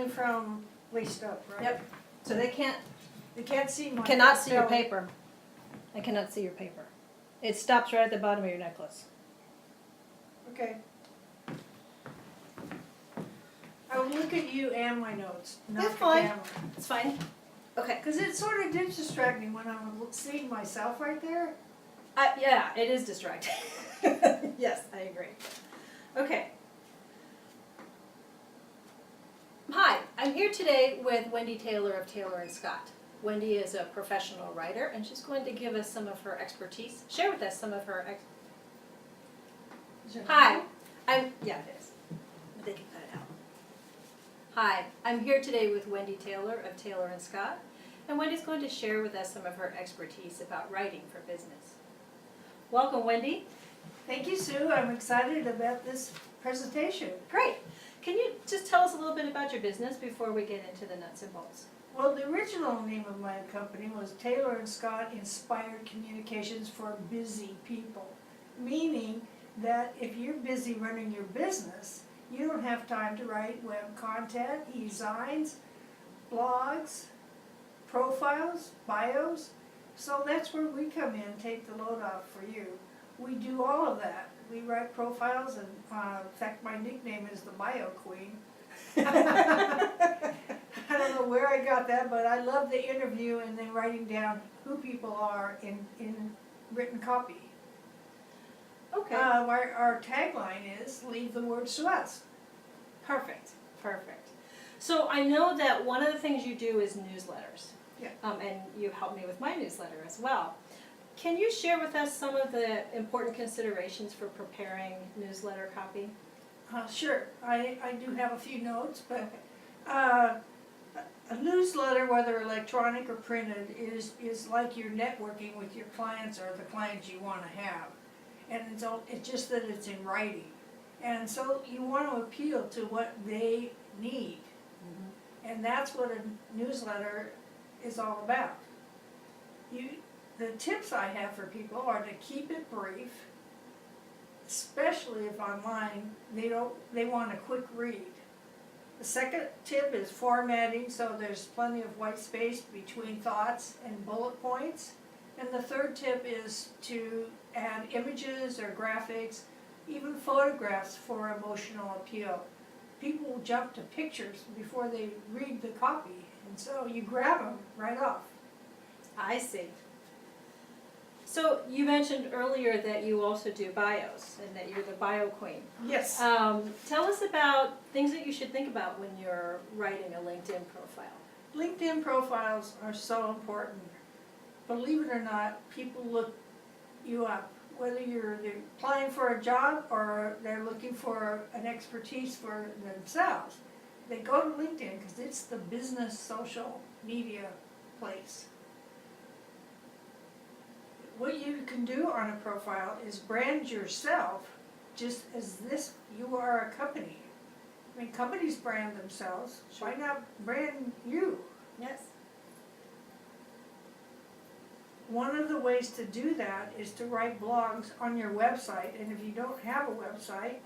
spelling from waist up, right? Yep. So they can't, They can't see my cannot see your spelling. paper. They cannot see your paper. It stops right at the bottom of your necklace. Okay. I will look at you and my notes, not That's the fine. camera. It's fine. Okay. Because it sort of did distract me when I'm seeing myself right there. Yeah, it is distracting. Yes, I agree. Okay. Hi, I'm here today with Wendy Taylor of Taylor and Scott. Wendy is a professional writer, and she's going to give us some of her expertise, share with us some of her Hi, yeah, it is. But they can cut it out. Hi, I'm here today with Wendy Taylor of Taylor and Scott, and Wendy's going to share with us some of her expertise about writing for business. Welcome, Wendy. Thank you, Sue. I'm excited about this presentation. Great. Can you just tell us a little bit about your business before we get into the nuts and bolts? Well, the original name of my company was Taylor and Scott Inspired Communications for Busy People, meaning that if you're busy running your business, you don't have time to write web content, e-signs, blogs, profiles, bios. So that's where we come in, take the load off for you. We do all of that. We write profiles, and in fact, my nickname is the Bio Queen. I don't know where I got that, but I love the interview and then writing down who people are in written copy. Okay. Our tagline is, leave the words to us. Perfect. Perfect. So I know that one of the things you do is newsletters. Yeah. And you helped me with my newsletter as well. Can you share with us some of the important considerations for preparing newsletter copy? Sure, I do have a few notes, but a newsletter, whether electronic or printed, is like you're networking with your clients or the clients you want to have. And it's just that it's in writing. And so you want to appeal to what they need. Mm-hmm. And that's what a newsletter is all about. The tips I have for people are to keep it brief, especially if online they want a quick read. The second tip is formatting, so there's plenty of white space between thoughts and bullet points. And the third tip is to add images or graphics, even photographs for emotional appeal. People will jump to pictures before they read the copy, and so you grab them right off. I see. So you mentioned earlier that you also do bios and that you're the bio queen. Yes. Tell us about things that you should think about when you're writing a LinkedIn profile. LinkedIn profiles are so important. Believe it or not, people look you up. Whether they're applying for a job or they're looking for an expertise for themselves, they go to LinkedIn because it's the business social media place. What you can do on a profile is brand yourself just as you are a company. I mean, companies brand themselves. Sure. Why not brand you? Yes. One of the ways to do that is to write blogs on your website, and if you don't have a website,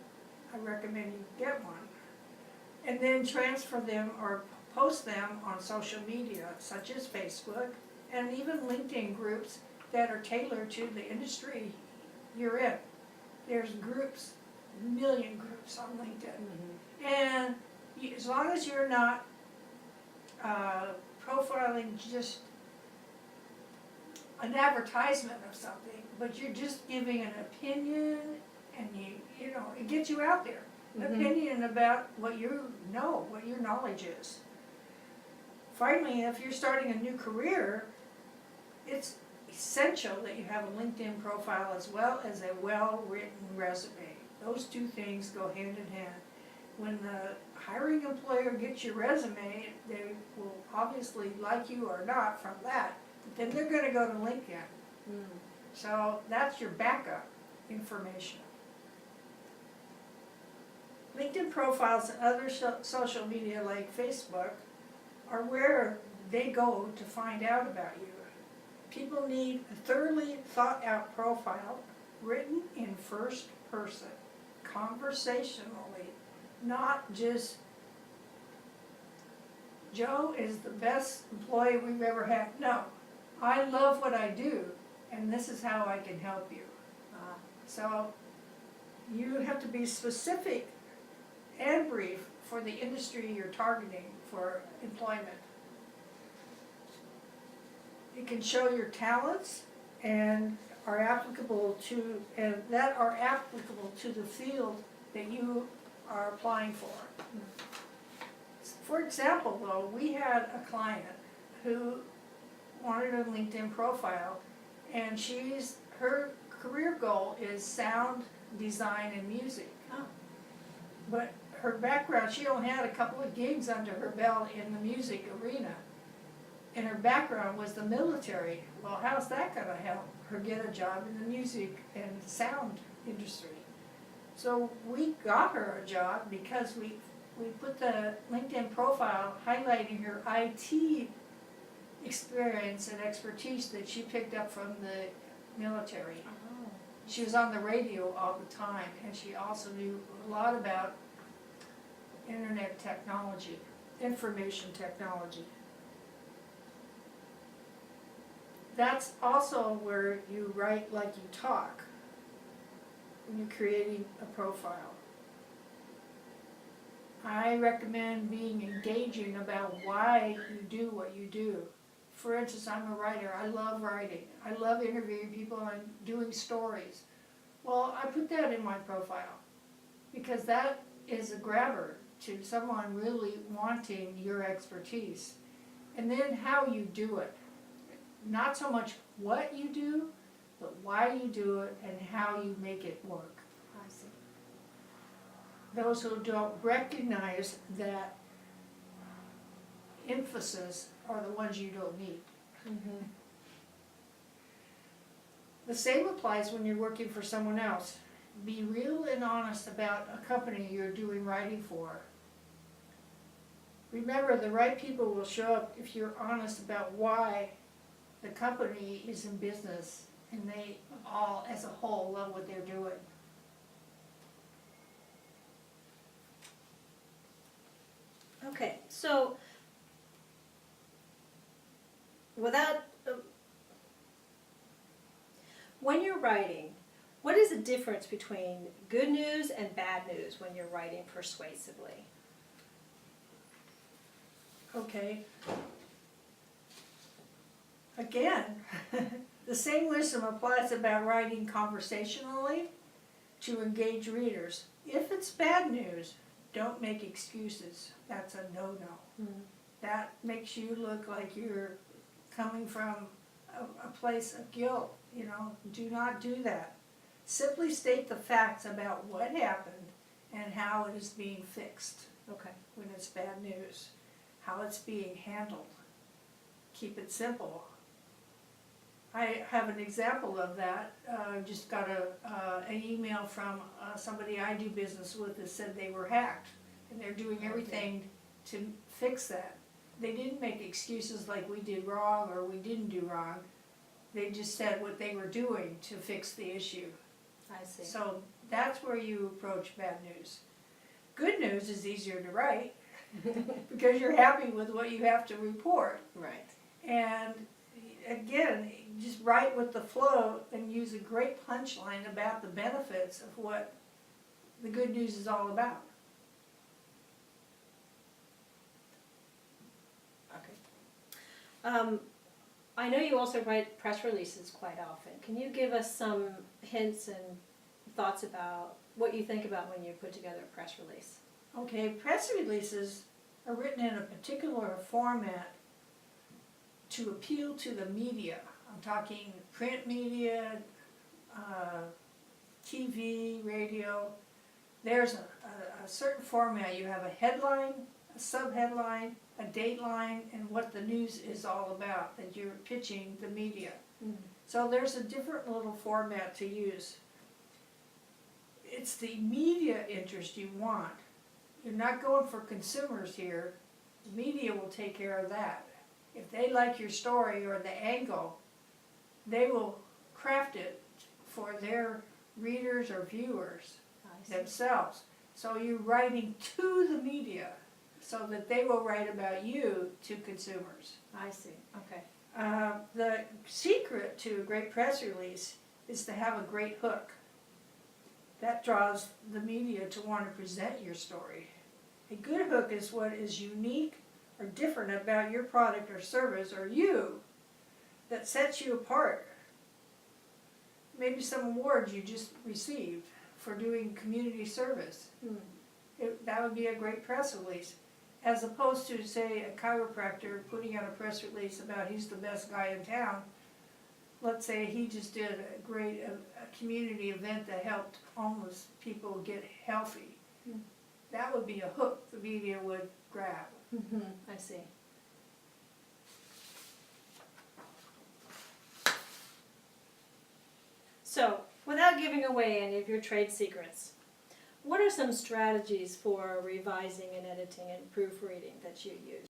I recommend you get one. And then transfer them or post them on social media, such as Facebook, and even LinkedIn groups that are tailored to the industry you're in. There's groups, a million groups on LinkedIn. Mm-hmm. And as long as you're not profiling just an advertisement of something, but you're just giving an opinion, and you know, it gets you out there. An opinion about what you know, what your knowledge is. Finally, if you're starting a new career, it's essential that you have a LinkedIn profile as well as a well-written resume. Those two things go hand in hand. When the hiring employer gets your resume, they will obviously like you or not from that, but then they're going to go to LinkedIn. So that's your backup information. LinkedIn profiles and other social media like Facebook are where they go to find out about you. People need a thoroughly thought out profile written in first person, conversationally, not just Joe is the best employee we've ever had. No, I love what I do, and this is how I can help you. So you have to be specific and brief for the industry you're targeting for employment. You can show your talents and are applicable to the field that you are applying for. For example, though, we had a client who wanted a LinkedIn profile, and her career goal is sound design and music. Oh. But her background, she only had a couple of gigs under her belt in the music arena. And her background was the military. Well, how's that gonna help her get a job in the music and sound industry? So we got her a job because we put the LinkedIn profile highlighting her IT experience and expertise that she picked up from the military. Oh. She was on the radio all the time, and she also knew a lot about internet technology, information technology. That's also where you write like you talk when you're creating a profile. I recommend being engaging about why you do what you do. For instance, I'm a writer. I love writing. I love interviewing people and doing stories. Well, I put that in my profile because that is a grabber to someone really wanting your expertise. And then how you do it. Not so much what you do, but why you do it and how you make it work. I see. Those who don't recognize that emphasis are the ones you don't need. Mm-hmm. The same applies when you're working for someone else. Be real and honest about a company you're doing writing for. Remember, the right people will show up if you're honest about why the company is in business and they all, as a whole, love what they're doing. Okay, so without, when you're writing, what is the difference between good news and bad news when you're writing persuasively? Okay. Again, the same wisdom applies about writing conversationally to engage readers. If it's bad news, don't make excuses. That's a no-no. Mm-hmm. That makes you look like you're coming from a place of guilt. You know, do not do that. Simply state the facts about what happened and how it is being fixed. Okay. When it's bad news, how it's being handled. Keep it simple. I have an example of that. I just got an email from somebody I do business with that said they were hacked, and they're doing everything to fix that. They didn't make excuses like we did wrong or we didn't do wrong. They just said what they were doing to fix the issue. I see. So that's where you approach bad news. Good news is easier to write because you're happy with what you have to report. Right. And again, just write with the flow and use a great punchline about the benefits of what the good news is all about. Okay. I know you also write press releases quite often. Can you give us some hints and thoughts about what you think about when you put together a press release? Okay, press releases are written in a particular format to appeal to the media. I'm talking print media, TV, radio. There's a certain format. You have a headline, a subheadline, a dateline, and what the news is all about that you're pitching the media. Mm-hmm. So there's a different little format to use. It's the media interest you want. You're not going for consumers here. The media will take care of that. If they like your story or the angle, they will craft it for their readers or viewers themselves. So you're writing to the media, so that they will write about you to consumers. I see, okay. The secret to a great press release is to have a great hook. That draws the media to want to present your story. A good hook is what is unique or different about your product or service or you that sets you apart. Maybe some award you just received for doing community service. That would be a great press release. As opposed to, say, a chiropractor putting out a press release about he's the best guy in town. Let's say he just did a community event that helped homeless people get healthy. That would be a hook the media would grab. I see. So, without giving away any of your trade secrets, what are some strategies for revising and editing and proofreading that you use?